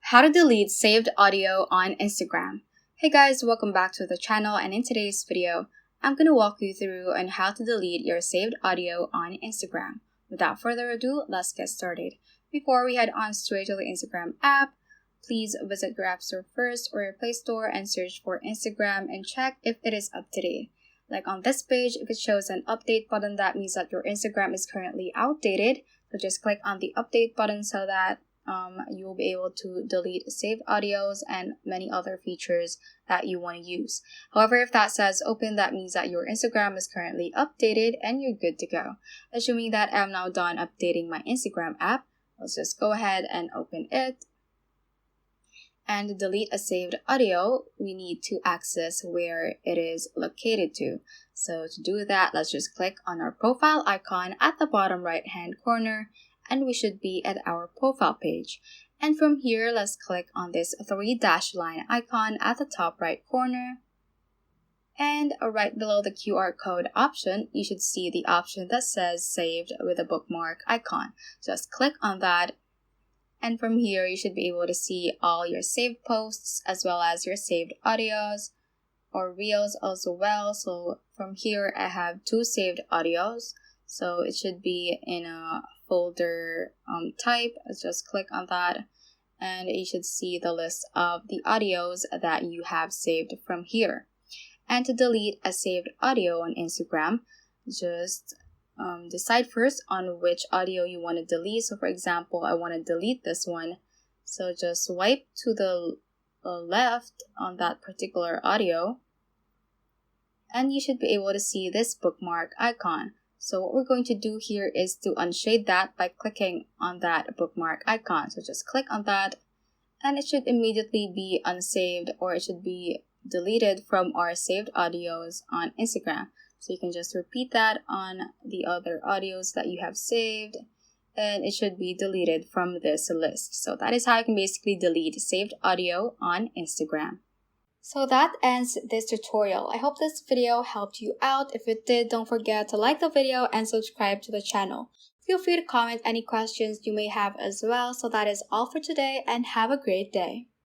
How to delete saved audio on Instagram. Hey guys, welcome back to the channel, and in today's video, I'm going to walk you through on how to delete your saved audio on Instagram. Without further ado, let's get started. Before we head on straight to the Instagram app, please visit your App Store first or your Play Store and search for Instagram and check if it is up to date. Like on this page, if it shows an update button, that means that your Instagram is currently outdated. So just click on the update button so that you will be able to delete saved audios and many other features that you want to use. However, if that says open, that means that your Instagram is currently updated and you're good to go. Assuming that I'm now done updating my Instagram app, let's just go ahead and open it. And to delete a saved audio, we need to access where it is located to. So to do that, let's just click on our profile icon at the bottom right hand corner, and we should be at our profile page. And from here, let's click on this 3 dash line icon at the top right corner. And right below the QR code option, you should see the option that says saved with a bookmark icon. Just click on that. And from here, you should be able to see all your saved posts as well as your saved audios or reels as well. So from here, I have 2 saved audios. So it should be in a folder type. Just click on that and you should see the list of the audios that you have saved from here. And to delete a saved audio on Instagram, just decide first on which audio you want to delete. So for example, I want to delete this one. So just swipe to the left on that particular audio and you should be able to see this bookmark icon. So what we're going to do here is to unshade that by clicking on that bookmark icon. So just click on that and it should immediately be unsaved, or it should be deleted from our saved audios on Instagram. So you can just repeat that on the other audios that you have saved and it should be deleted from this list. So that is how you can basically delete saved audio on Instagram. So that ends this tutorial. I hope this video helped you out. If it did, don't forget to like the video and subscribe to the channel. Feel free to comment any questions you may have as well. So that is all for today and have a great day.